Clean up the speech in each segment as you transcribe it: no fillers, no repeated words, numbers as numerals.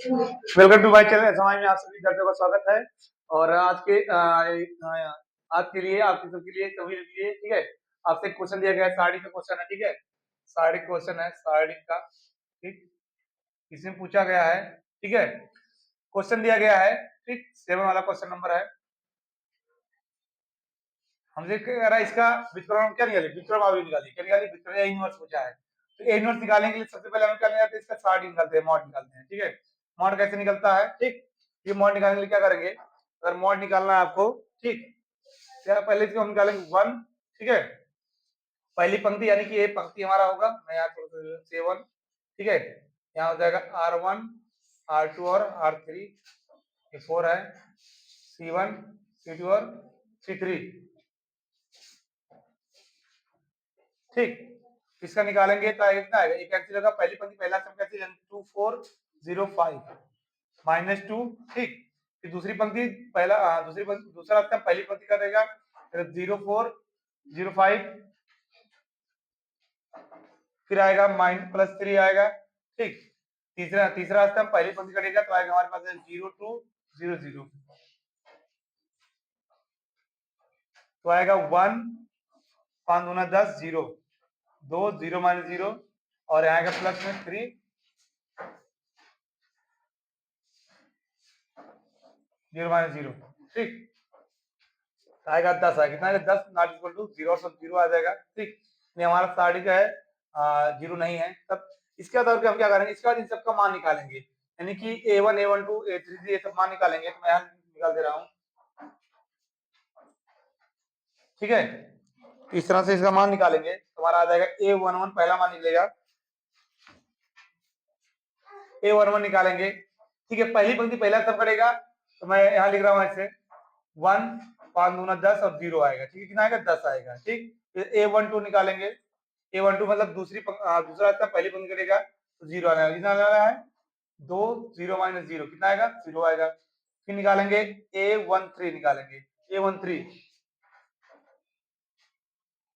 Welcome to my channel. समाज में आप सभी दर्शकों का स्वागत है। और आज के लिए आपके सबके लिए सभी के लिए ठीक है, आपसे क्वेश्चन दिया गया है, साड़ी का क्वेश्चन है। ठीक है, साड़ी क्वेश्चन है, साड़ी का। ठीक, इसमें पूछा गया है। ठीक है, क्वेश्चन दिया गया है। ठीक, 7 वाला क्वेश्चन नंबर है। हमसे कह रहा है इसका व्युत्क्रम क्या निकाली, व्युत्क्रम आवृत्ति निकाली। क्या निकाली? व्युत्क्रम या इनवर्स पूछा है। तो इनवर्स निकालने के लिए सबसे पहले हम क्या निकालते हैं, इसका साड़ी निकालते हैं, मॉड निकालते हैं। ठीक है, मॉड कैसे निकलता है? ठीक, ये मॉड निकालने के लिए क्या करेंगे, अगर मॉड निकालना है आपको, ठीक, तो पहले इसको हम निकालेंगे 1। ठीक है, पहली पंक्ति यानी कि ये पंक्ति हमारा होगा, मैं यहाँ से 1। ठीक है, यहाँ हो जाएगा R1 R2 और R3, ये 4 है, C1 C2 और C3। ठीक, इसका निकालेंगे तो कितना आएगा, एक कैंसिल होगा, पहली पंक्ति पहला सम कैंसिल, 2405 -2। ठीक, फिर दूसरी पंक्ति पहला दूसरी पंक्ति दूसरा स्तंभ पहली पंक्ति का देगा 0405, फिर आएगा -3 आएगा। ठीक, तीसरा स्तंभ पहली पंक्ति का देगा तो आएगा हमारे पास 0200, तो आएगा 1 5 दूना 10 0 2 0 -0 और यहाँ का प्लस में 3 0 -0। ठीक, आएगा 10 आएगा, कितना आएगा 10 नॉट इक्वल टू 0 और सब 0 आ जाएगा। ठीक, ये हमारा साड़ी का है, 0 नहीं है। तब इसके बाद हम क्या करेंगे, इसके बाद इन सबका मान निकालेंगे, यानी कि A1 A12 A33 ये सब मान निकालेंगे। तो मैं यहाँ निकाल दे रहा हूँ। ठीक है, इस तरह से इसका मान निकालेंगे तो हमारा आ जाएगा A11 पहला मान निकलेगा, A11 निकालेंगे। ठीक है, पहली पंक्ति पहला सब करेगा तो मैं यहाँ लिख रहा हूँ ऐसे 1 5 दूना 10 और 0 आएगा। ठीक है, कितना आएगा 10 आएगा। ठीक, फिर A12 निकालेंगे, A12 मतलब दूसरा स्तंभ पहली पंक्ति करेगा तो 0 आने वाला, कितना आने वाला है 2 0 -0, कितना आएगा 0 आएगा। फिर निकालेंगे A13 निकालेंगे,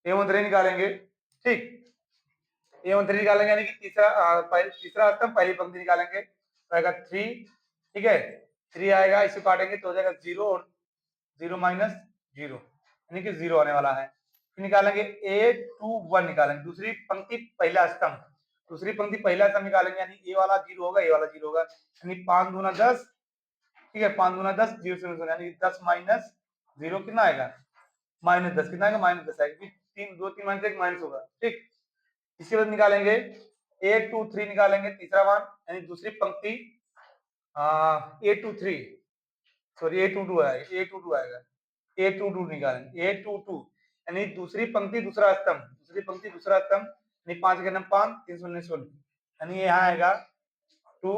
A13 निकालेंगे। ठीक, A13 निकालेंगे यानी कि तीसरा स्तंभ पहली पंक्ति निकालेंगे तो आएगा 3। ठीक है, 3 आएगा, इसे काटेंगे तो हो जाएगा 0 और 0 -0 यानी कि 0 आने वाला है। फिर निकालेंगे A21 निकालेंगे, दूसरी पंक्ति पहला स्तंभ निकालेंगे, यानी ए वाला 0 होगा, ए वाला 0 होगा, यानी 5 दूना 10। ठीक है, 5 दूना 10 0 से यानी 10 -0 कितना आएगा -10, कितना आएगा -10 आएगा। 3 2 3 -1 माइनस होगा। ठीक, इसके बाद निकालेंगे A23 निकालेंगे, तीसरा मान यानी दूसरी पंक्ति A23 सॉरी A22 आएगा, A22 निकालेंगे, A22 यानी दूसरी पंक्ति दूसरा स्तंभ यानी 5 के नंबर 5 3 शून्य शून्य, यानी यहाँ आएगा 2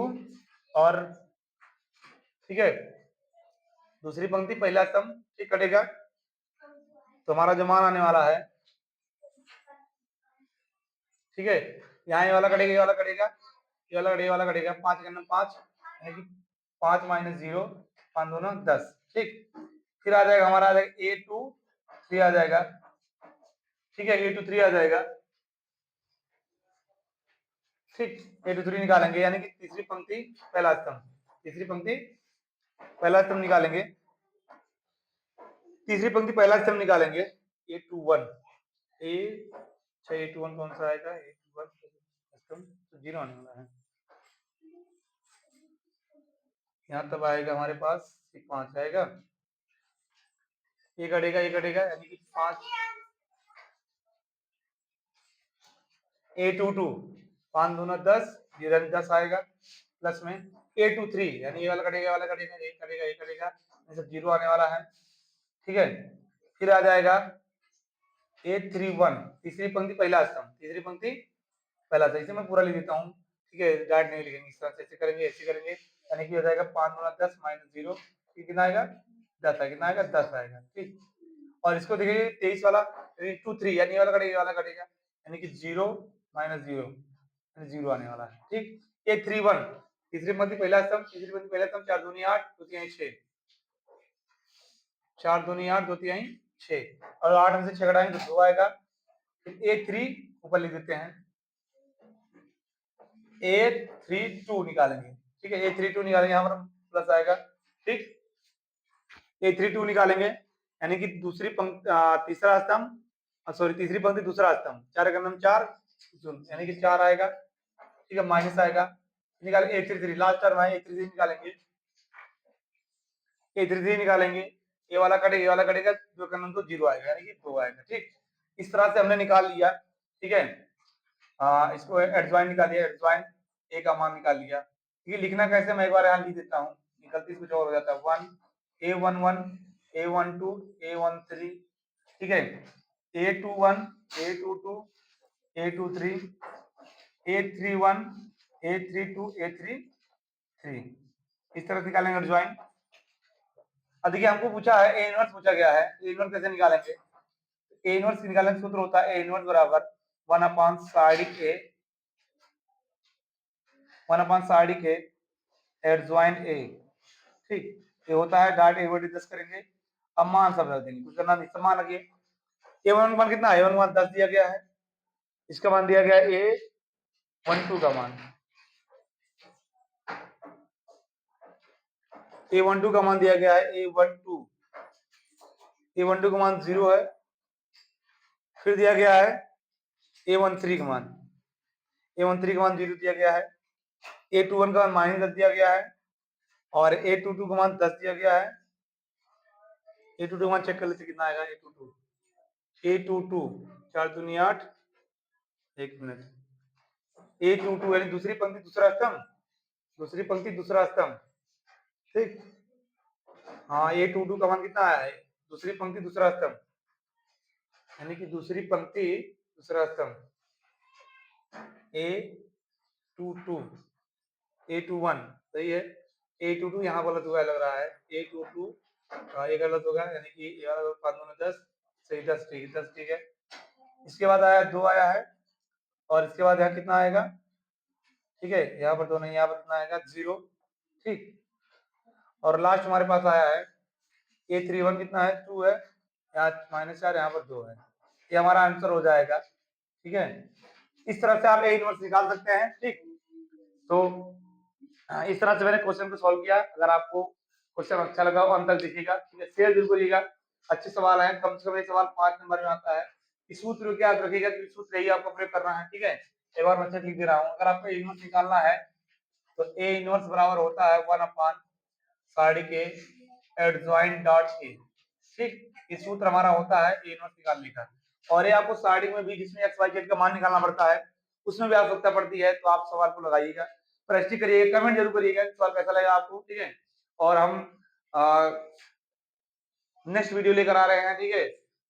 और ठीक है, दूसरी पंक्ति पहला स्तंभ ठीक कटेगा तो हमारा जो मान आने वाला है, ठीक है, यहाँ ये वाला कटेगा, ये वाला कटेगा, ये वाला कटेगा 5 के नंबर 5 यानी कि 5 -0 5 दूना 10। ठीक, फिर आ जाएगा हमारा, आ जाएगा A23 आ जाएगा। ठीक है, A23 आ जाएगा। ठीक, A23 निकालेंगे यानी कि तीसरी पंक्ति पहला स्तंभ निकालेंगे, तीसरी पंक्ति पहला स्तंभ निकालेंगे A21 A21 कौन सा आएगा, A21 स्तंभ तो 0 आने वाला है, यहाँ तब आएगा हमारे पास 5 आएगा, ये कटेगा यानी कि 5 A22 5 दूना 10 10 आएगा, प्लस में A23 यानी ये वाला कटेगा, ये कटेगा सब 0 आने वाला है। ठीक है, फिर आ जाएगा A31 तीसरी पंक्ति पहला स्तंभ, इसे मैं पूरा लिख देता हूँ। ठीक है, डायरेक्ट नहीं लिखेंगे, इस तरह से ऐसे करेंगे यानी कि हो जाएगा 5 दूना 10 -0 कितना आएगा 10 है, कितना आएगा 10 आएगा। ठीक, और इसको देखिए 23 वाला 23 यानी ये वाला कटेगा यानी कि 0 -0 यानी 0 आने वाला है। ठीक, A31 तीसरी पंक्ति पहला स्तंभ 4 दूनी 8 2 तिहाई 6 4 दूनी 8 2 तिहाई 6 और 8 में से 6 घटाएंगे तो 2 आएगा। A3 ऊपर लिख देते हैं, A32 निकालेंगे, ठीक है, A32 निकालेंगे, यहाँ पर प्लस आएगा, ठीक। A32 निकालेंगे यानी कि दूसरी पंक्ति तीसरा स्तंभ, सॉरी तीसरी पंक्ति दूसरा स्तंभ, 4 का नाम 4 यानी कि 4 आएगा, ठीक है, माइनस आएगा, निकालेंगे A33, लास्ट टर्म है A33 निकालेंगे, A33 निकालेंगे, ये वाला कटेगा, जो का नाम तो 0 आएगा यानी कि 2 आएगा, ठीक। इस तरह से हमने निकाल लिया, ठीक है। इसको एडजॉइन निकाल लिया, एडजॉइन A का मान निकाल लिया, ठीक है। लिखना कैसे मैं एक बार यहाँ लिख देता हूँ, निकलती कुछ और हो जाता है, 1 A11 A12 A13, ठीक है, A21 A22 A23 A31 A32 A33, इस तरह से निकालेंगे एडजॉइन। अब देखिए हमको पूछा है ए इनवर्स पूछा गया है, ए इनवर्स कैसे निकालेंगे? ए इनवर्स निकालने का सूत्र होता है ए इनवर्स बराबर 1/साइड के एडजॉइन ए, ठीक। ये होता है डॉट ए वर्ड एडजस्ट करेंगे, अब मान सब रख देंगे, कुछ करना नहीं, समान रखिए। ए1 मान कितना है? ए1 मान 10 दिया गया है, इसका मान दिया गया है A12 का मान, A12 का मान दिया गया है A12 का मान 0 है, फिर दिया गया है A13 का मान, A13 का मान 0 दिया गया है, A21 का मान -10 दिया गया है, और A22 का मान 10 दिया गया है। A22 का मान चेक कर लेते कितना आएगा। A22 4 दूनी 8, एक मिनट, A22 यानी दूसरी पंक्ति दूसरा स्तंभ, ठीक। हाँ, A22 का मान कितना आया है? दूसरी पंक्ति दूसरा स्तंभ, यानी कि दूसरी पंक्ति दूसरा स्तंभ, A22 A21 सही है, A22 यहाँ गलत हुआ लग रहा है, A22 ये गलत होगा, यानी कि ये वाला 5 में 10 सही, 10 ठीक है, 10 ठीक है। इसके बाद आया 2 आया है, और इसके बाद यहाँ कितना आएगा, ठीक है, यहाँ पर 2 नहीं, यहाँ पर कितना आएगा 0, ठीक। और लास्ट हमारे पास आया है A31 कितना है 2 है, यहाँ -4 यहाँ पर 2 है, ये हमारा आंसर हो जाएगा, ठीक है। इस तरह से आप ए इनवर्स निकाल सकते हैं, ठीक। तो इस तरह से मैंने क्वेश्चन को सॉल्व किया। अगर आपको क्वेश्चन अच्छा लगा हो अंत तक देखिएगा, ठीक है, शेयर जरूर करिएगा, अच्छे सवाल हैं, कम से कम ये सवाल 5 नंबर में आता है। इस सूत्र को याद रखिएगा कि सूत्र यही आपको प्रयोग करना है, ठीक है। एक बार मैं लिख दे रहा हूँ, अगर आपको ए इनवर्स निकालना है तो ए इनवर्स बराबर होता है 1/साइड के एडजॉइंट डॉट ए, ठीक। ये सूत्र हमारा होता है ए इनवर्स निकालने का, और ये आपको साइड में भी जिसमें एक्स वाई जेड का मान निकालना पड़ता है उसमें भी आवश्यकता पड़ती है, तो आप सवाल को लगाइएगा, प्रैक्टिस करिएगा, कमेंट जरूर करिएगा सवाल कैसा लगा आपको, ठीक है। और हम नेक्स्ट वीडियो लेकर आ रहे हैं, ठीक है,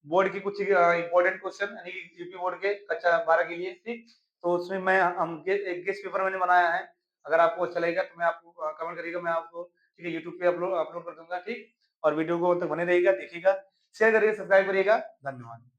बोर्ड की कुछ इंपॉर्टेंट क्वेश्चन यानी कि यूपी बोर्ड के कक्षा 12 के लिए, ठीक। तो उसमें मैं एक गेस्ट पेपर मैंने बनाया है, अगर आपको अच्छा लगेगा तो मैं आपको कमेंट करिएगा, मैं आपको, ठीक है, यूट्यूब पे अपलोड कर दूंगा, ठीक। और वीडियो को तक बने रहिएगा, देखिएगा, शेयर करिएगा, सब्सक्राइब करिएगा, धन्यवाद।